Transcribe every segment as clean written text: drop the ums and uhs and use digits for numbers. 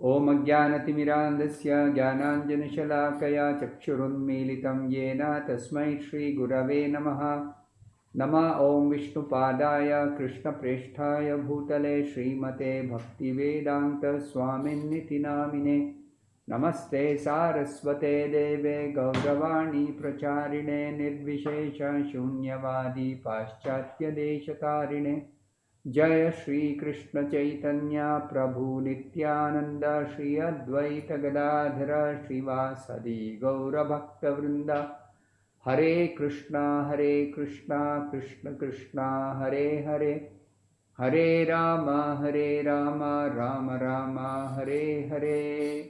Om Ajnanatimirandasya Jnananjanashalakaya Chakshurunmilitam Yena Tasmai Shri Gurave Namaha. Nama Om Vishnupadaya Krishna Presthaya Bhutale Srimate Bhaktivedanta Swaminiti Namine. Namaste Saraswate Deve Gauravani Pracharine Nirvishesha Shunyavadi Paschatya Deshatarine. Jaya Shri Krishna Chaitanya Prabhu Nityananda Shri Advaita Gadadhara Srivasadi Gaura Bhakta Vrinda. Hare Krishna Krishna Krishna Hare Hare, Hare Rama Rama Rama Hare Hare.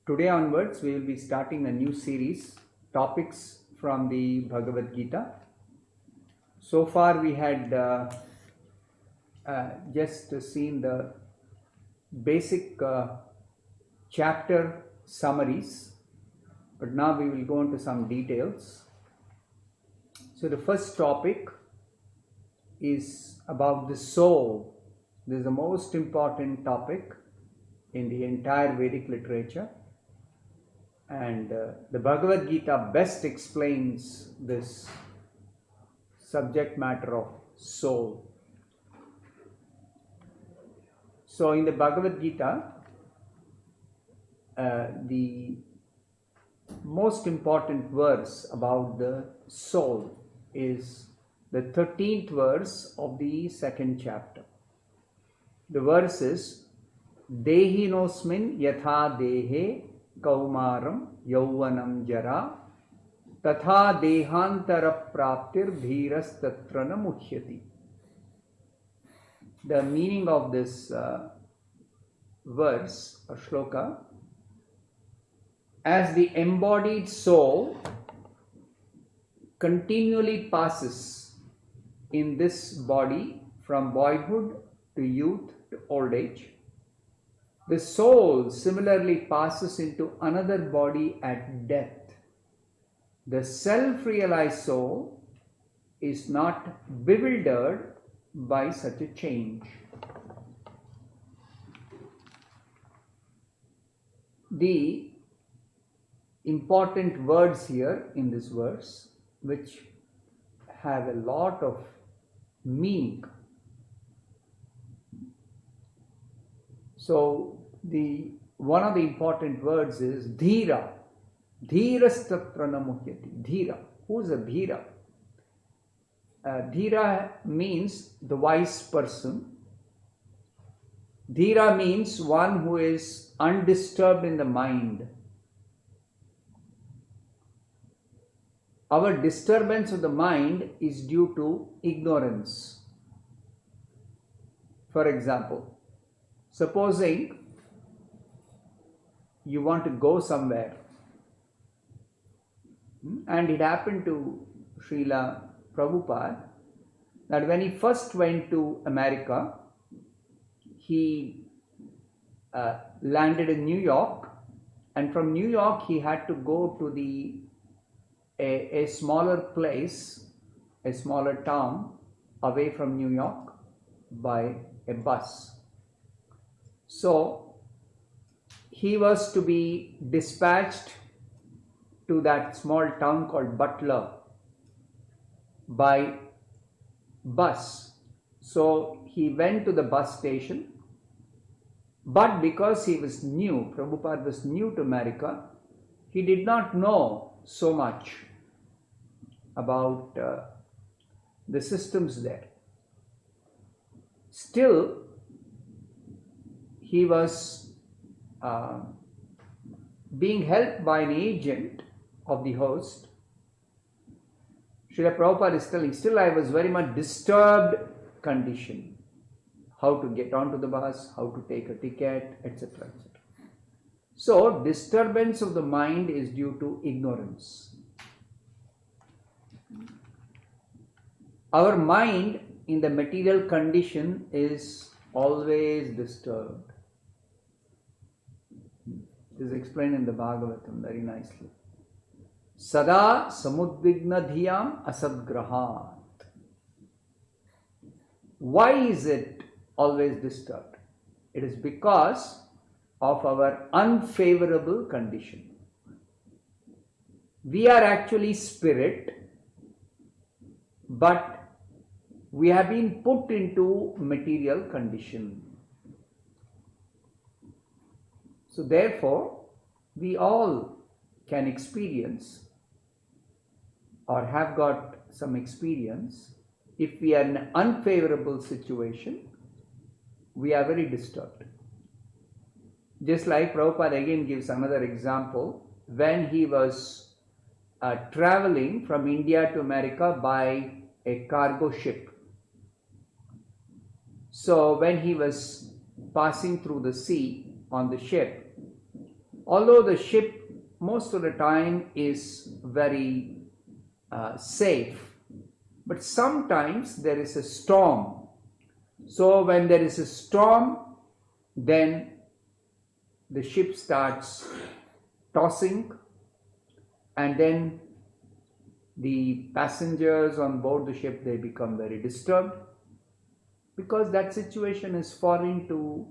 Today onwards we will be starting a new series, topics from the Bhagavad-Gita. So far we had just seen the basic chapter summaries, but now we will go into some details. So the first topic is about the soul. This is the most important topic in the entire Vedic literature, and the Bhagavad-Gita best explains this subject matter of soul. So in the Bhagavad-Gita, the most important verse about the soul is the 13th verse of the second chapter. The verse is Dehinosmin yatha dehe kaumaram yauvanam jara tatha dehantara praptir dhiras tatrana muhyati. The meaning of this verse or shloka: as the embodied soul continually passes in this body from boyhood to youth to old age, the soul similarly passes into another body at death. The self-realized soul is not bewildered by such a change. The important words here in this verse, which have a lot of meaning. So one of the important words is dhira. Dhirastatrana muhyati. Dhira. Who is a dhira? Dhira means the wise person. Dhira means one who is undisturbed in the mind. Our disturbance of the mind is due to ignorance. For example, supposing you want to go somewhere, and it happened to Srila Prabhupada that when he first went to America, he landed in New York, and from New York he had to go to a smaller place, a smaller town away from New York by a bus. So he was to be dispatched to that small town called Butler by bus. So he went to the bus station, but because he was new, Prabhupada was new to America, he did not know so much about the systems there. Still, he was being helped by an agent of the host. Srila Prabhupada is telling, still I was very much disturbed condition. How to get onto the bus, how to take a ticket, etc. etc. So, disturbance of the mind is due to ignorance. Our mind in the material condition is always disturbed. This is explained in the Bhagavatam very nicely. Sada samudvigna dhyam asadgrahat. Why is it always disturbed? It is because of our unfavorable condition. We are actually spirit, but we have been put into material condition. So therefore, we all can experience or have got some experience. If we are in an unfavorable situation, we are very disturbed. Just like Prabhupada again gives another example, when he was traveling from India to America by a cargo ship. So when he was passing through the sea on the ship, although the ship most of the time is very safe, but sometimes there is a storm. So when there is a storm, then the ship starts tossing, and then the passengers on board the ship, they become very disturbed because that situation is foreign to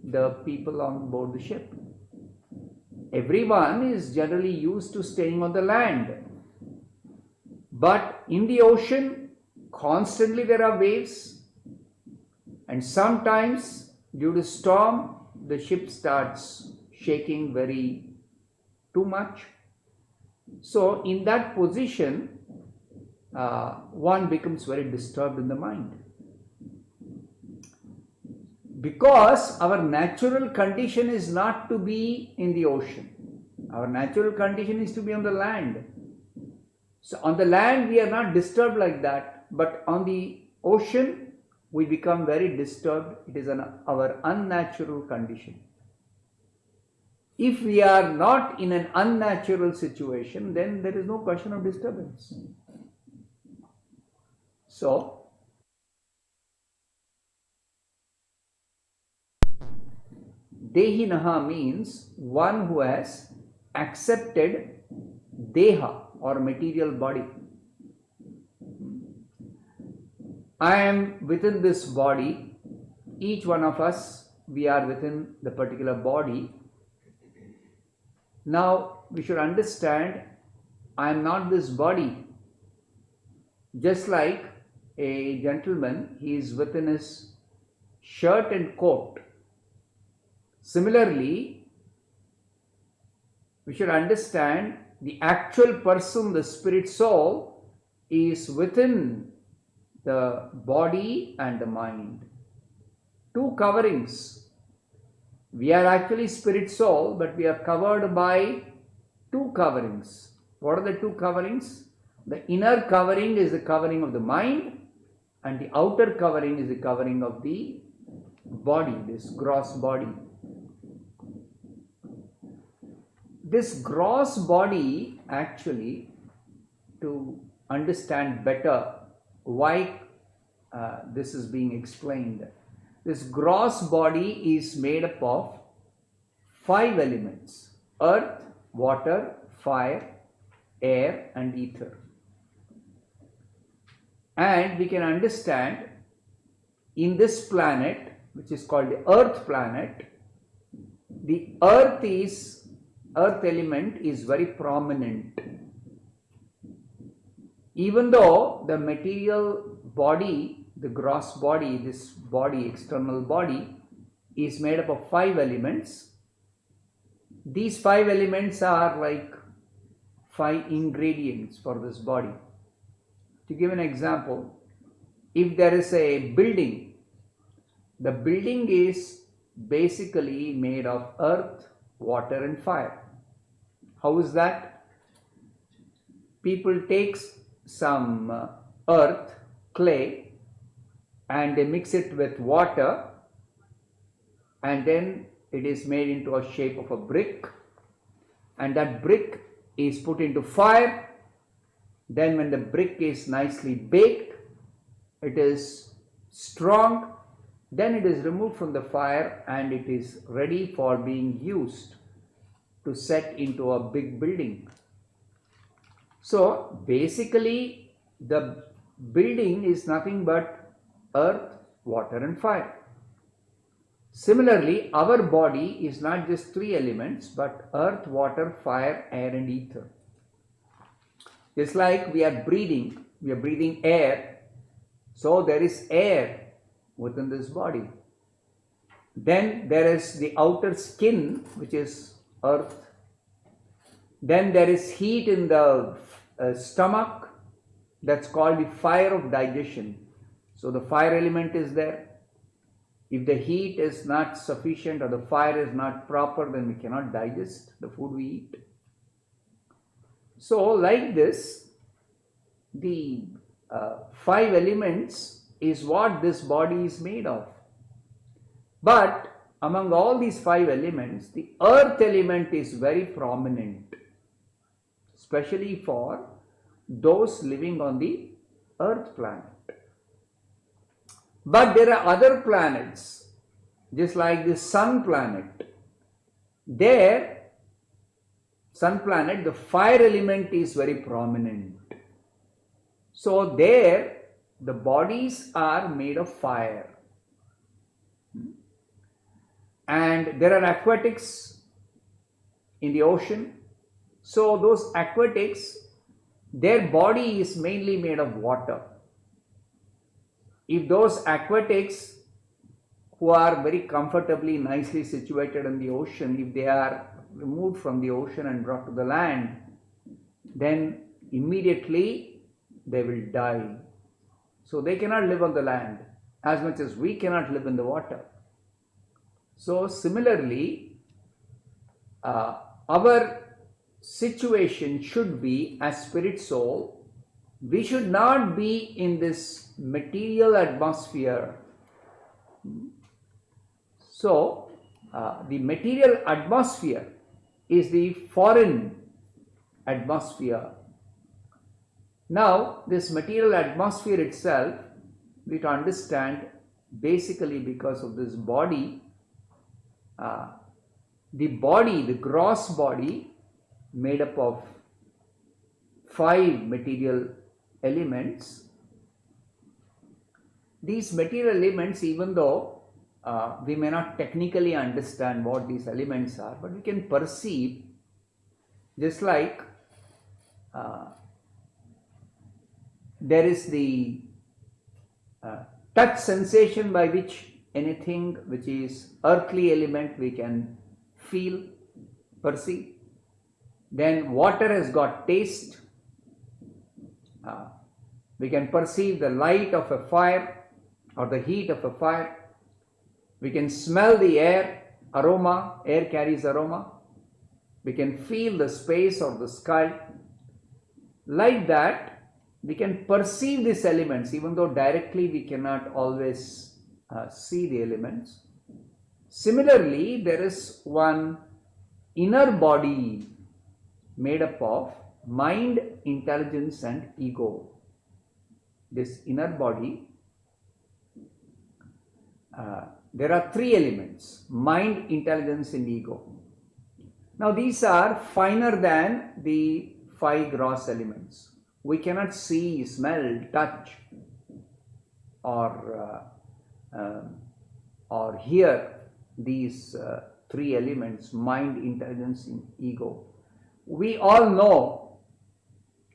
the people on board the ship. Everyone is generally used to staying on the land, but in the ocean constantly there are waves, and sometimes due to storm the ship starts shaking very too much. So in that position, one becomes very disturbed in the mind. Because our natural condition is not to be in the ocean. Our natural condition is to be on the land. So on the land we are not disturbed like that, but on the ocean we become very disturbed. It is our unnatural condition. If we are not in an unnatural situation, then there is no question of disturbance. So, Dehinaha means one who has accepted Deha or material body. I am within this body. Each one of us, we are within the particular body. Now we should understand, I am not this body. Just like a gentleman, he is within his shirt and coat. Similarly, we should understand the actual person, the spirit soul, is within the body and the mind. Two coverings. We are actually spirit soul, but we are covered by two coverings. What are the two coverings? The inner covering is the covering of the mind, and the outer covering is the covering of the body, this gross body. This gross body, actually, to understand better why this is being explained, this gross body is made up of 5 elements: earth, water, fire, air and ether. And we can understand in this planet, which is called the earth planet, the earth element is very prominent. Even though the material body, the gross body, this body, external body, is made up of 5 elements, these 5 elements are like 5 ingredients for this body. To give an example, if there is a building, the building is basically made of earth, water and fire. How is that? People take some earth, clay, and they mix it with water, and then it is made into a shape of a brick, and that brick is put into fire. Then when the brick is nicely baked, it is strong, then it is removed from the fire and it is ready for being used to set into a big building. So basically the building is nothing but earth, water and fire. Similarly, our body is not just three elements, but earth, water, fire, air, and ether. Just like we are breathing air, so there is air within this body. Then there is the outer skin, which is earth. Then there is heat in the stomach, that's called the fire of digestion. So the fire element is there. If the heat is not sufficient or the fire is not proper, then we cannot digest the food we eat. So like this, the five elements is what this body is made of. But among all these five elements, the earth element is very prominent, especially for those living on the earth planet. But there are other planets, just like the sun planet. There, sun planet, the fire element is very prominent. So there, the bodies are made of fire. And there are aquatics in the ocean. So those aquatics, their body is mainly made of water. If those aquatics who are very comfortably, nicely situated in the ocean, if they are removed from the ocean and brought to the land, then immediately they will die. So they cannot live on the land as much as we cannot live in the water. So similarly, our situation should be as spirit soul. We should not be in this material atmosphere. So the material atmosphere is the foreign atmosphere. Now this material atmosphere itself, we to understand basically because of this body, the gross body made up of five material elements. These material elements, even though we may not technically understand what these elements are, but we can perceive, just like there is the touch sensation by which anything which is earthly element we can feel, perceive. Then water has got taste. We can perceive the light of a fire or the heat of a fire. We can smell the air, aroma. Air carries aroma. We can feel the space or the sky. Like that, we can perceive these elements, even though directly we cannot always see the elements. Similarly, there is one inner body made up of mind, intelligence, and ego. This inner body, there are three elements: mind, intelligence, and ego. Now these are finer than the five gross elements. We cannot see, smell, touch, or hear these three elements: mind, intelligence, and ego. We all know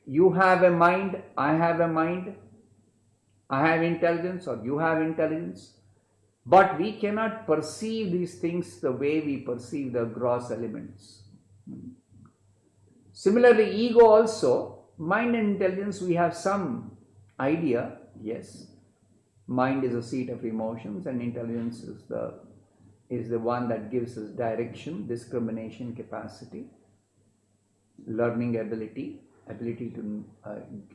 you have a mind, I have a mind, I have intelligence or you have intelligence, but we cannot perceive these things the way we perceive the gross elements. Similarly, ego also, mind and intelligence, we have some idea, yes. Mind is a seat of emotions and intelligence is the one that gives us direction, discrimination capacity, learning ability to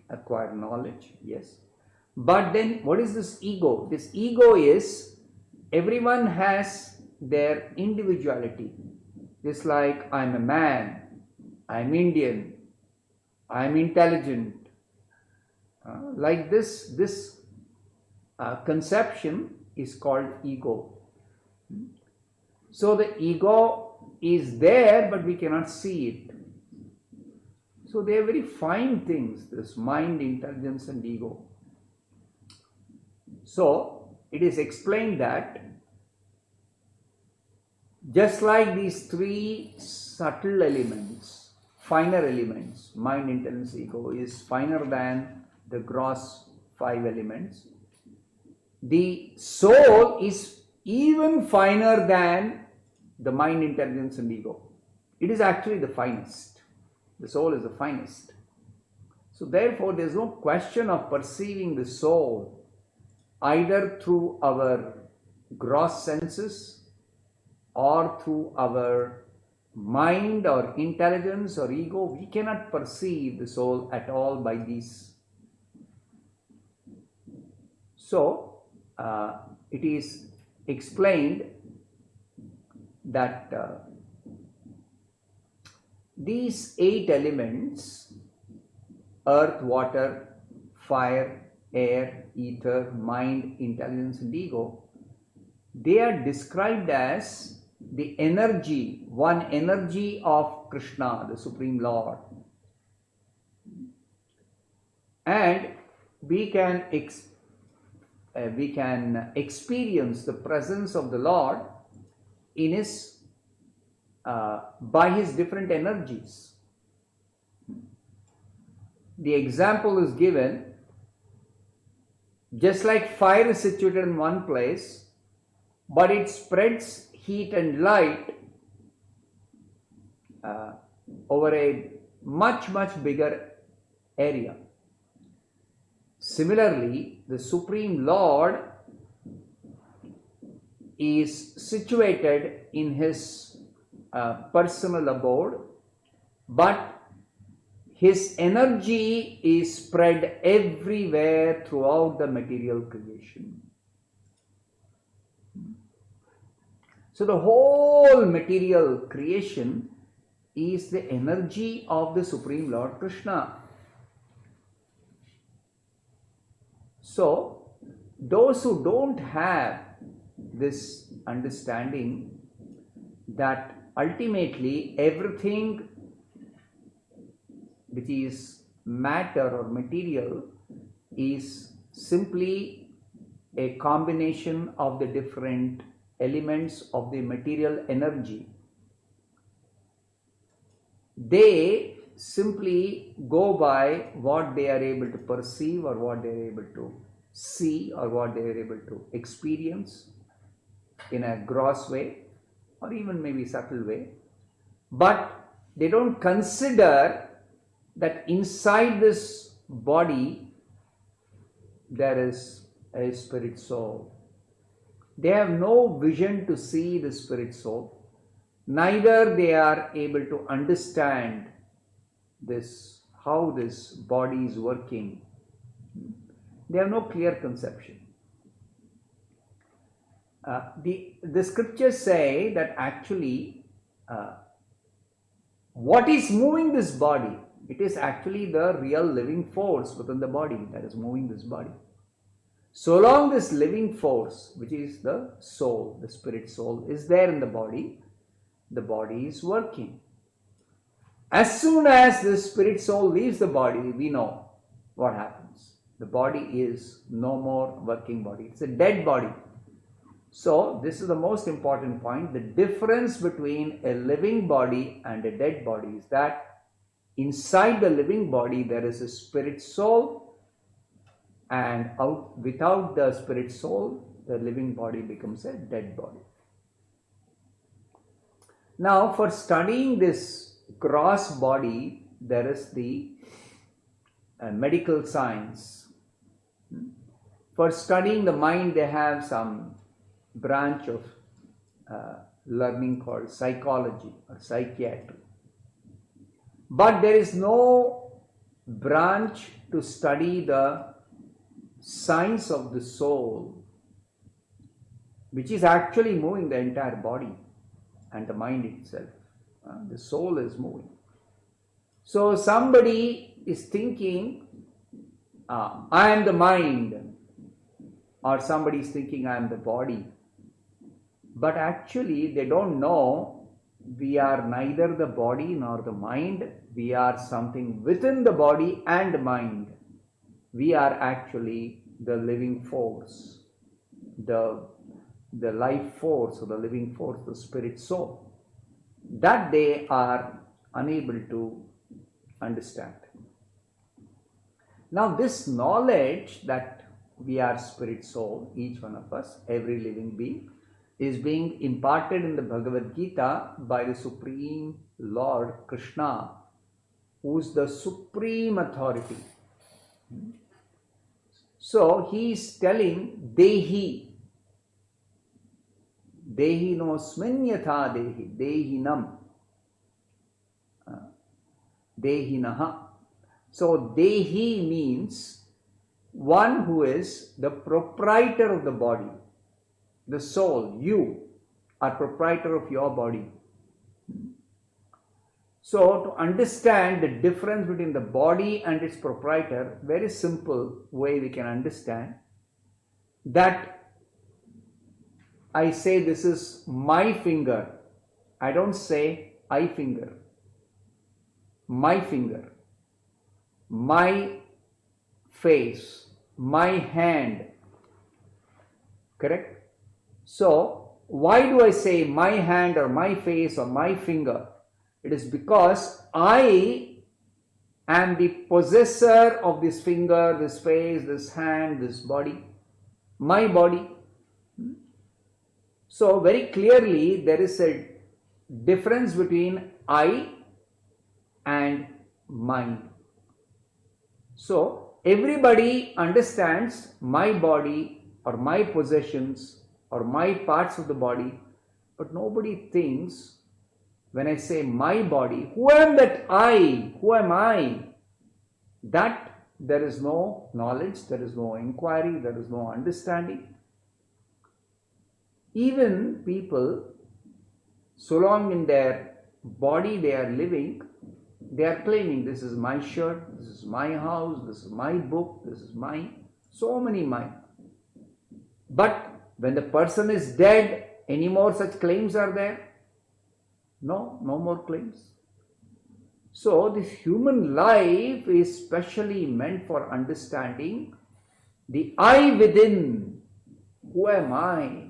acquire knowledge, yes. But then what is this ego? This ego is, everyone has their individuality. Just like I'm a man, I'm Indian, I'm intelligent. Like this conception is called ego. So the ego is there, but we cannot see it. So they are very fine things, this mind, intelligence, and ego. So it is explained that Just like these three subtle elements, finer elements, mind, intelligence, ego is finer than the gross five elements. The soul is even finer than the mind, intelligence, and ego. It is actually the finest. The soul is the finest. So therefore, there is no question of perceiving the soul either through our gross senses or through our mind or intelligence or ego. We cannot perceive the soul at all by these. So it is explained that these 8 elements, earth, water, fire, air, ether, mind, intelligence, and ego, they are described as the energy, one energy of Krishna, the Supreme Lord. And we can experience the presence of the Lord in his by his different energies. The example is given, just like fire is situated in one place, but it spreads heat and light over a much bigger area. Similarly, the Supreme Lord is situated in his personal abode, but his energy is spread everywhere throughout the material creation. So the whole material creation is the energy of the Supreme Lord Krishna. So those who don't have this understanding that ultimately everything which is matter or material is simply a combination of the different elements of the material energy, they simply go by what they are able to perceive or what they are able to see or what they are able to experience in a gross way or even maybe subtle way, but they don't consider that inside this body there is a spirit soul. They have no vision to see the spirit soul, neither they are able to understand this, how this body is working. They have no clear conception. The scriptures say that actually what is moving this body? It is actually the real living force within the body that is moving this body. So long this living force, which is the soul, the spirit soul, is there in the body is working. As soon as the spirit soul leaves the body, we know what happens. The body is no more working body. It's a dead body. So this is the most important point. The difference between a living body and a dead body is that inside the living body there is a spirit soul, and without the spirit soul, the living body becomes a dead body. Now, for studying this gross body, there is the medical science. For studying the mind, they have some branch of learning called psychology or psychiatry. But there is no branch to study the science of the soul, which is actually moving the entire body and the mind itself. The soul is moving. So somebody is thinking, I am the mind, or somebody is thinking, I am the body. But actually they don't know we are neither the body nor the mind. We are something within the body and mind. We are actually the living force, the the life force or the living force, the spirit soul, that they are unable to understand. Now, this knowledge that we are spirit soul, each one of us, every living being, is being imparted in the Bhagavad-Gita by the Supreme Lord Krishna, who is the supreme authority. So he is telling Dehi nosmin yatha Dehi, Dehinam, Dehinaha. So Dehi means one who is the proprietor of the body, the soul. You are proprietor of your body. So to understand the difference between the body and its proprietor, very simple way we can understand that I say this is my finger. I don't say I finger. My finger, my face, my hand. Correct? So why do I say my hand or my face or my finger? It is because I am the possessor of this finger, this face, this hand, this body, my body. So very clearly there is a difference between I and mine. So everybody understands my body or my possessions or my parts of the body, but nobody thinks, when I say my body, who am that I? Who am I? That there is no knowledge, there is no inquiry, there is no understanding. Even people, so long in their body they are living, they are claiming this is my shirt, this is my house, this is my book, this is mine, so many mine. But when the person is dead, any more such claims are there? No more claims. So this human life is specially meant for understanding the I within. Who am I?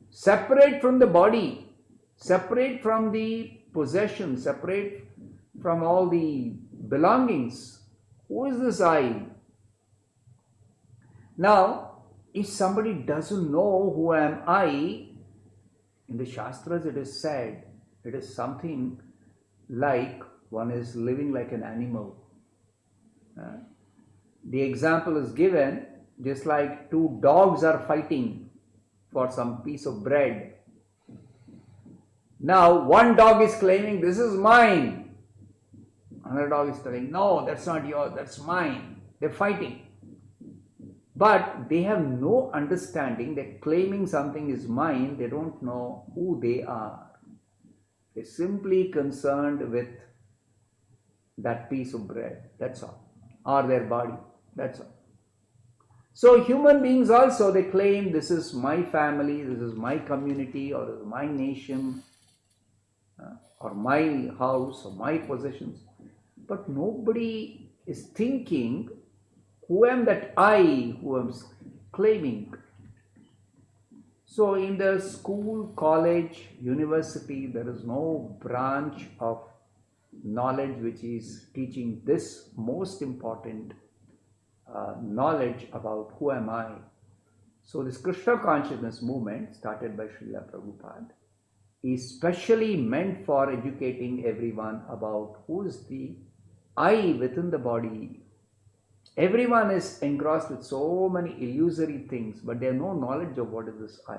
Separate from the body, separate from the possession, separate from all the belongings. Who is this I? Now, if somebody doesn't know who am I, in the Shastras it is said, it is something like one is living like an animal. The example is given just like two dogs are fighting for some piece of bread. Now one dog is claiming this is mine. Another dog is telling no, that's not yours, that's mine. They're fighting. But they have no understanding. They're claiming something is mine. They don't know who they are. They're simply concerned with that piece of bread. That's all. Or their body. That's all. So human beings also, they claim this is my family, this is my community, or this is my nation, or my house, or my possessions. But nobody is thinking, who am that I who am claiming? So in the school, college, university, there is no branch of knowledge which is teaching this most important knowledge about who am I. So this Krishna consciousness movement started by Srila Prabhupada is specially meant for educating everyone about who is the I within the body. Everyone is engrossed with so many illusory things, but they have no knowledge of what is this I.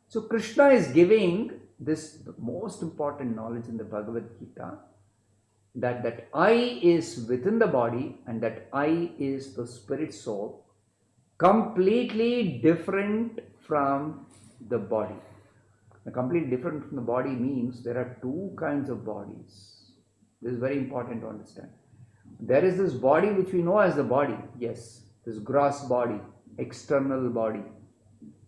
So Krishna is giving this most important knowledge in the Bhagavad-Gita, that I is within the body and that I is the spirit soul, completely different from the body. Now, completely different from the body means there are two kinds of bodies. This is very important to understand. There is this body which we know as the body, yes, this gross body, external body.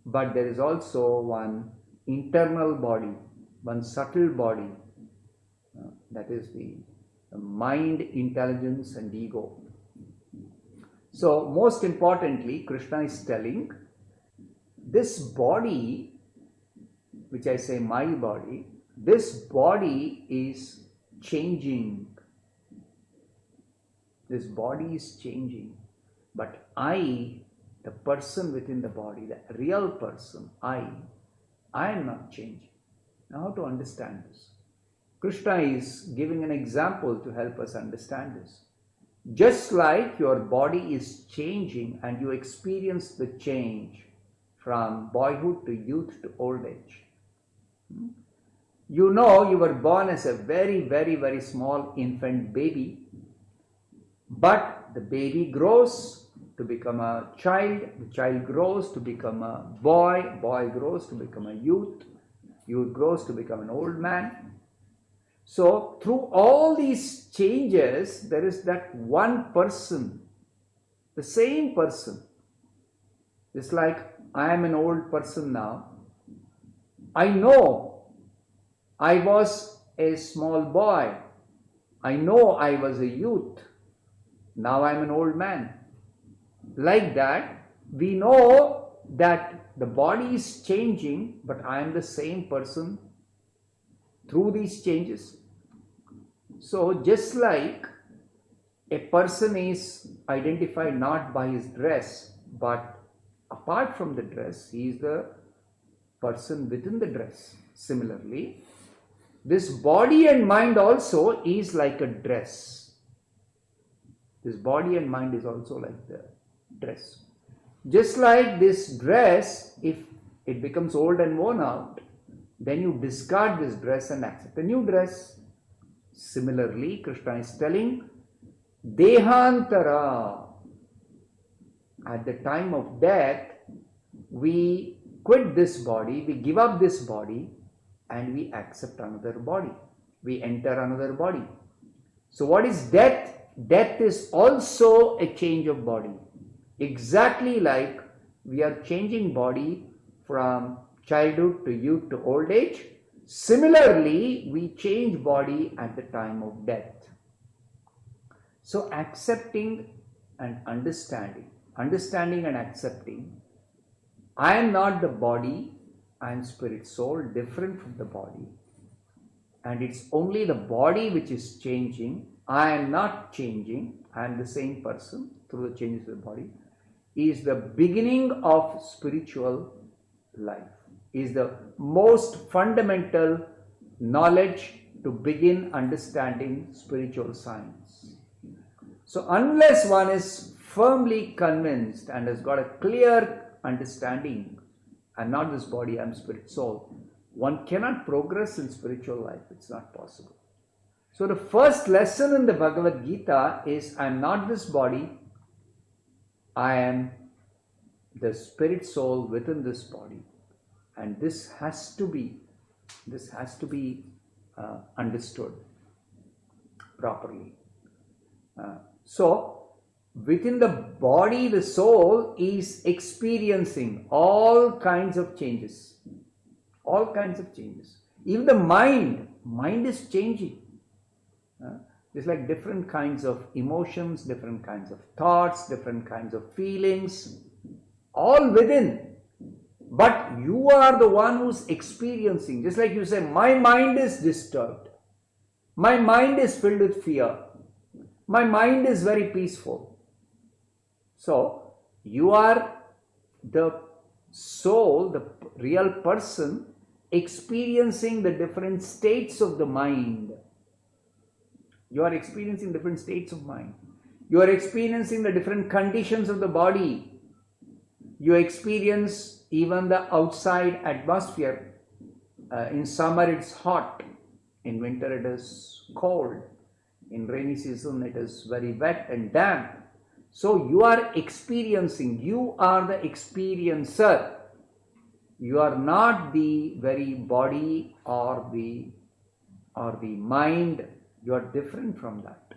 But there is also one internal body, one subtle body, that is the mind, intelligence and ego. So most importantly, Krishna is telling this body, which I say my body, this body is changing. This body is changing. But I, the person within the body, the real person, I am not changing. Now, how to understand this? Krishna is giving an example to help us understand this. Just like your body is changing and you experience the change from boyhood to youth to old age. You know you were born as a very, very, very small infant baby, but the baby grows to become a child, the child grows to become a boy, boy grows to become a youth, youth grows to become an old man. So through all these changes, there is that one person, the same person. Just like I am an old person now, I know I was a small boy, I know I was a youth, now I am an old man. Like that, we know that the body is changing, but I am the same person through these changes. So just like a person is identified not by his dress, but apart from the dress, he is the person within the dress. Similarly, this body and mind also is like a dress. This body and mind is also like the dress. Just like this dress, if it becomes old and worn out, then you discard this dress and accept a new dress. Similarly, Krishna is telling, Dehantara. At the time of death, we quit this body, we give up this body, and we accept another body. We enter another body. So what is death? Death is also a change of body. Exactly like we are changing body from childhood to youth to old age, similarly we change body at the time of death. So accepting and understanding and accepting, I am not the body, I am spirit soul, different from the body, and it's only the body which is changing. I am not changing, I am the same person through the changes of the body, is the beginning of spiritual life, is the most fundamental knowledge to begin understanding spiritual science. So unless one is firmly convinced and has got a clear understanding, I'm not this body, I'm spirit soul, one cannot progress in spiritual life. It's not possible. So the first lesson in the Bhagavad-Gita is, I am not this body, I am the spirit soul within this body. And this has to be understood properly. So within the body, the soul is experiencing all kinds of changes. All kinds of changes. Even the mind is changing. It's like different kinds of emotions, different kinds of thoughts, different kinds of feelings, all within. But you are the one who's experiencing. Just like you say, my mind is disturbed. My mind is filled with fear. My mind is very peaceful. So, you are the soul, the real person, experiencing the different states of the mind. You are experiencing different states of mind. You are experiencing the different conditions of the body. You experience even the outside atmosphere. In summer it's hot. In winter it is cold. In rainy season it is very wet and damp. So you are experiencing. You are the experiencer. You are not the very body or the mind. You are different from that.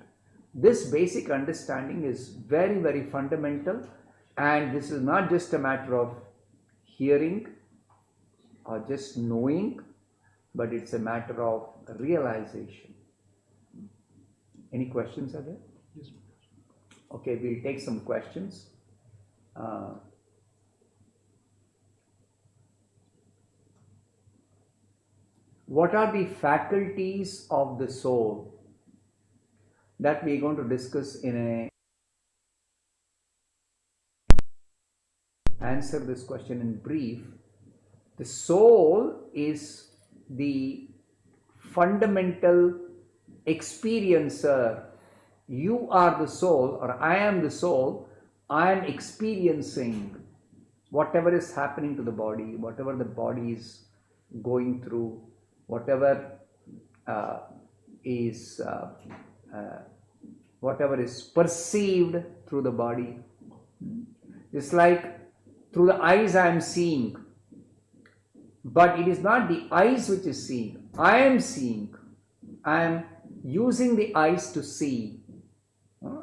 This basic understanding is very, very fundamental, and this is not just a matter of hearing or just knowing, but it's a matter of realization. Any questions are there? Yes. Okay, we'll take some questions. what are the faculties of the soul? That we are going to discuss answer this question in brief. The soul is the fundamental experiencer. You are the soul, or I am the soul. I am experiencing whatever is happening to the body, whatever the body is going through, whatever is perceived through the body. It's like through the eyes I am seeing, but it is not the eyes which is seeing. I am seeing. I am using the eyes to see.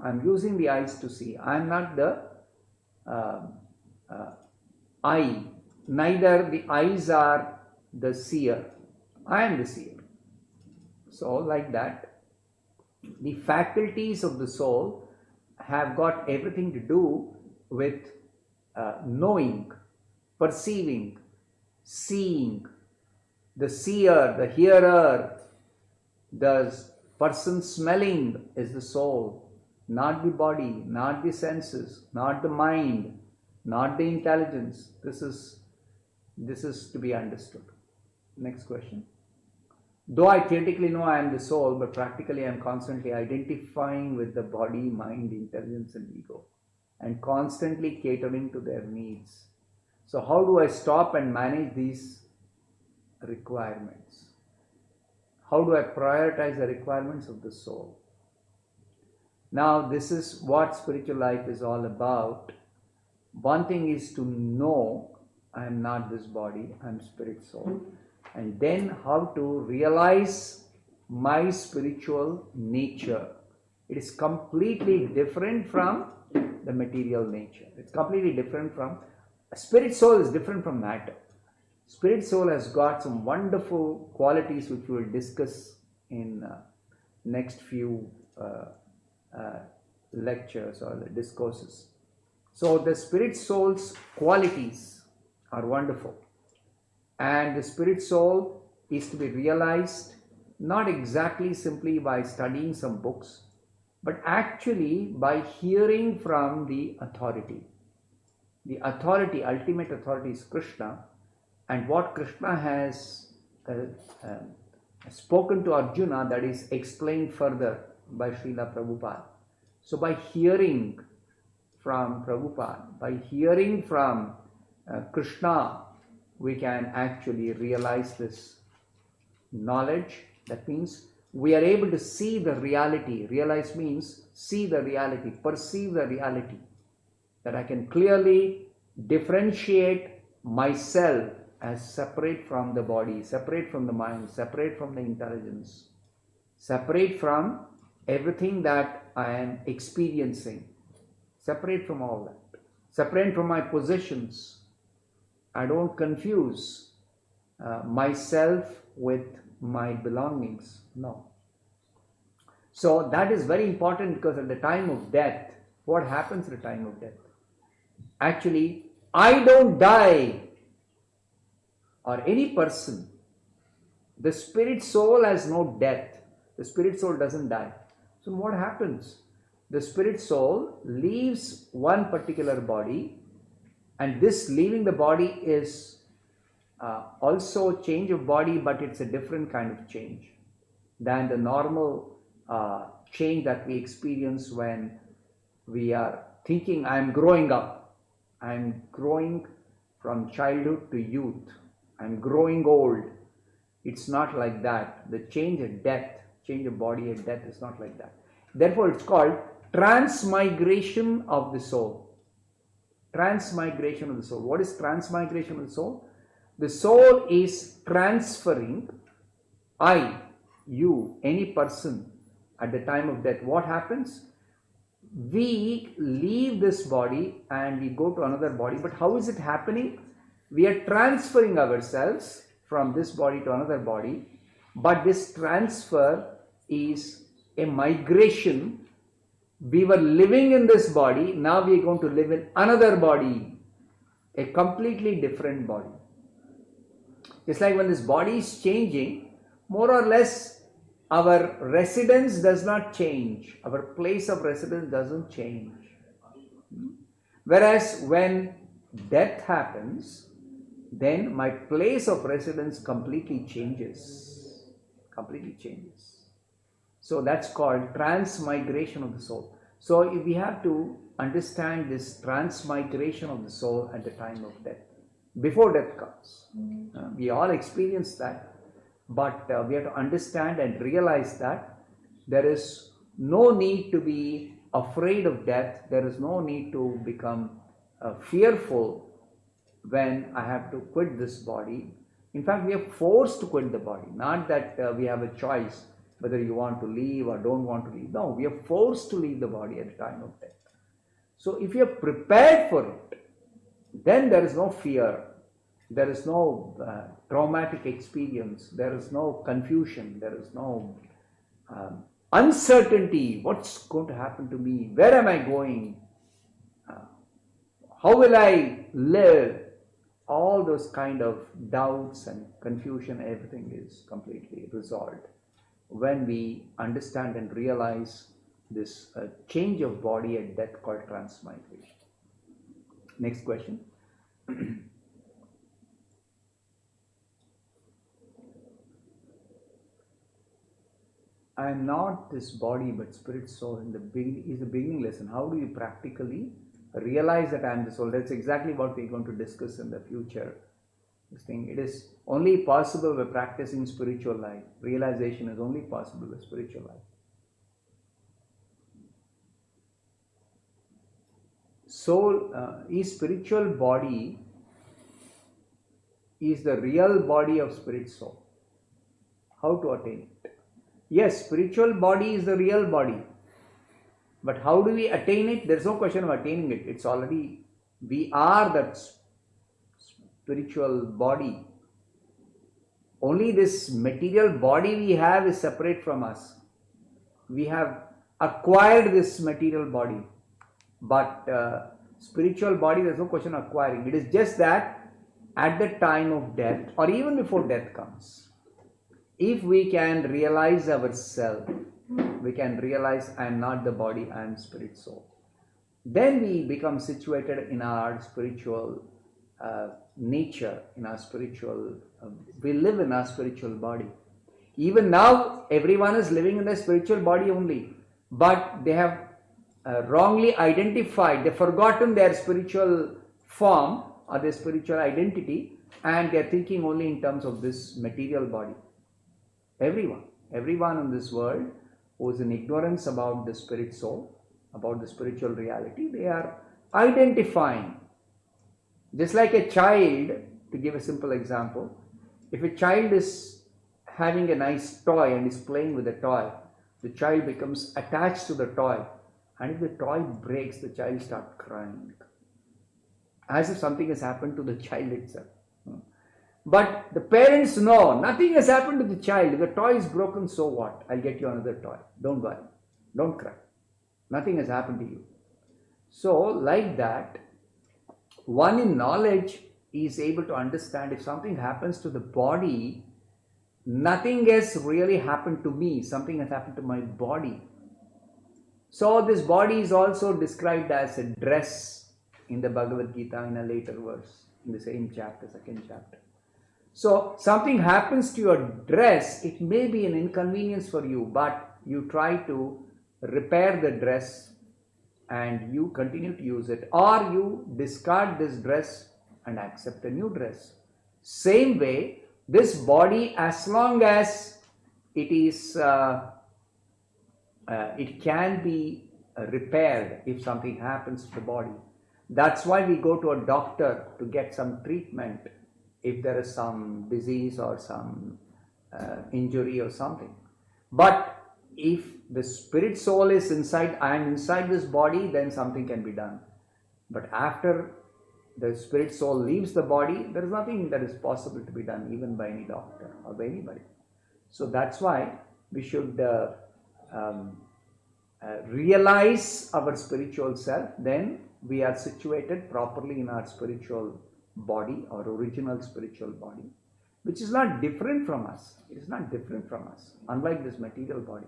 I'm using the eyes to see. I am not the eye. Neither the eyes are the seer. I am the seer. So, like that, the faculties of the soul have got everything to do with knowing, perceiving, seeing. The seer, the hearer, the person smelling is the soul, not the body, not the senses, not the mind, not the intelligence. This is to be understood. Next question. Though I theoretically know I am the soul, but practically I am constantly identifying with the body, mind, intelligence and ego, and constantly catering to their needs. So how do I stop and manage these requirements? How do I prioritize the requirements of the soul? Now, this is what spiritual life is all about. One thing is to know I am not this body, I am spirit soul. And then how to realize my spiritual nature. It is completely different from the material nature. It's completely different from, spirit soul is different from matter. Spirit soul has got some wonderful qualities which we will discuss in next few lectures or the discourses. So the spirit soul's qualities are wonderful. And the spirit soul is to be realized not exactly simply by studying some books, but actually by hearing from the authority. The authority, ultimate authority is Krishna, and what Krishna has spoken to Arjuna, that is explained further by Srila Prabhupada. So by hearing from Prabhupada, by hearing from Krishna, we can actually realize this knowledge. That means we are able to see the reality. Realize means see the reality, perceive the reality. That I can clearly differentiate myself as separate from the body, separate from the mind, separate from the intelligence, separate from everything that I am experiencing, separate from all that, separate from my possessions. I don't confuse myself with my belongings. No. So that is very important, because at the time of death, what happens at the time of death? Actually, I don't die, or any person. The spirit soul has no death. The spirit soul doesn't die. So what happens? The spirit soul leaves one particular body, and this leaving the body is also change of body, but it's a different kind of change than the normal change that we experience when we are thinking, I'm growing up. I'm growing from childhood to youth. I'm growing old. It's not like that. The change at death, change of body at death is not like that. Therefore, it's called transmigration of the soul. Transmigration of the soul. What is transmigration of the soul? The soul is transferring, I, you, any person at the time of death. What happens? We leave this body and we go to another body. But how is it happening? We are transferring ourselves from this body to another body. But this transfer is a migration. We were living in this body, now we are going to live in another body, a completely different body. It's like when this body is changing, more or less our residence does not change. Our place of residence doesn't change. Whereas when death happens, then my place of residence completely changes. Completely changes. So that's called transmigration of the soul. So if we have to understand this transmigration of the soul at the time of death, before death comes. We all experience that, but we have to understand and realize that there is no need to be afraid of death. There is no need to become fearful when I have to quit this body. In fact, we are forced to quit the body, not that we have a choice whether you want to leave or don't want to leave. No, we are forced to leave the body at the time of death. So if you are prepared for it, then there is no fear, there is no traumatic experience, there is no confusion, there is no uncertainty. What's going to happen to me? Where am I going? How will I live? All those kind of doubts and confusion, everything is completely resolved when we understand and realize this change of body at death called transmigration. Next question. I am not this body but spirit soul in the beginning is the beginning lesson. How do you practically realize that I am the soul? That's exactly what we're going to discuss in the future. This thing, it is only possible by practicing spiritual life. Realization is only possible with spiritual life. Soul, is spiritual body is the real body of spirit soul. How to attain it? Yes, spiritual body is the real body. But how do we attain it? There's no question of attaining it. It's already, we are that spiritual body. Only this material body we have is separate from us. We have acquired this material body. But spiritual body, there's no question of acquiring. It is just that at the time of death or even before death comes, if we can realize ourselves, we can realize I am not the body, I am spirit soul. Then we become situated in our spiritual nature, in our spiritual, we live in our spiritual body. Even now, everyone is living in their spiritual body only, but they have wrongly identified, they've forgotten their spiritual form or their spiritual identity, and they're thinking only in terms of this material body. Everyone in this world who is in ignorance about the spirit soul, about the spiritual reality, they are identifying. Just like a child, to give a simple example, if a child is having a nice toy and is playing with the toy, the child becomes attached to the toy, and if the toy breaks, the child starts crying, as if something has happened to the child itself. But the parents know nothing has happened to the child. If the toy is broken, so what? I'll get you another toy. Don't worry. Don't cry. Nothing has happened to you. So, like that, one in knowledge is able to understand if something happens to the body, nothing has really happened to me. Something has happened to my body. So, this body is also described as a dress in the Bhagavad-Gita in a later verse, in the same chapter, second chapter. So, something happens to your dress, it may be an inconvenience for you, but you try to repair the dress and you continue to use it, or you discard this dress and accept a new dress. Same way, this body, as long as it is, it can be repaired if something happens to the body. That's why we go to a doctor to get some treatment if there is some disease or some injury or something. But if the spirit soul is inside, I am inside this body, then something can be done. But after the spirit soul leaves the body, there is nothing that is possible to be done even by any doctor or by anybody. So that's why we should realize our spiritual self, then we are situated properly in our spiritual body, our original spiritual body. which is not different from us. It is not different from us, unlike this material body.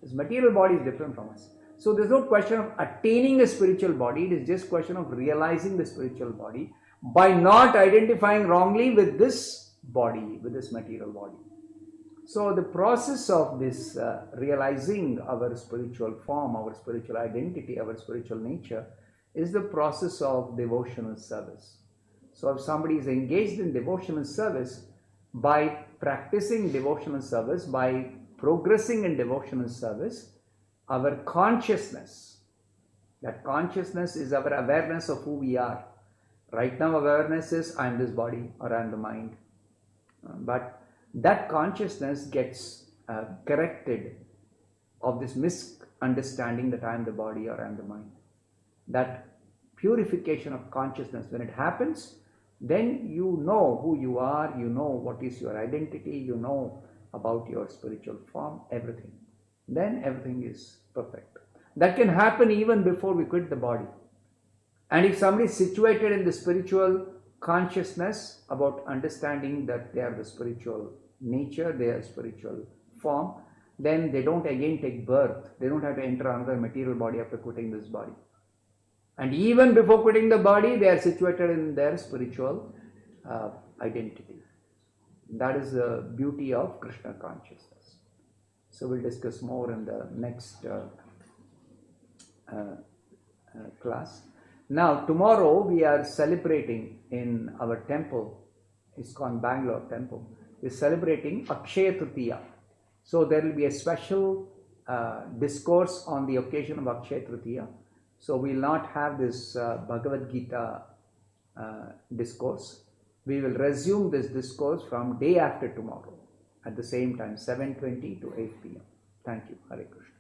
This material body is different from us. So there's no question of attaining a spiritual body. It is just question of realizing the spiritual body by not identifying wrongly with this body, with this material body. So the process of this realizing our spiritual form, our spiritual identity, our spiritual nature is the process of devotional service. So if somebody is engaged in devotional service, by practicing devotional service, by progressing in devotional service, our consciousness, that consciousness is our awareness of who we are. Right now awareness is I am this body or I am the mind. But that consciousness gets corrected of this misunderstanding that I am the body or I am the mind. That purification of consciousness, when it happens, then you know who you are, you know what is your identity, you know about your spiritual form, everything. Then everything is perfect. That can happen even before we quit the body. And if somebody is situated in the spiritual consciousness about understanding that they are the spiritual nature, they are spiritual form, then they don't again take birth. They don't have to enter another material body after quitting this body. And even before quitting the body, they are situated in their spiritual identity. That is the beauty of Krishna consciousness. So we'll discuss more in the next class. Now, tomorrow we are celebrating in our temple, ISKCON Bangalore temple, is celebrating Akshaya Tritiya. So there will be a special discourse on the occasion of Akshaya Tritiya. So we will not have this Bhagavad-Gita discourse. We will resume this discourse from day after tomorrow at the same time, 7:20 to 8 p.m. Thank you. Hare Krishna.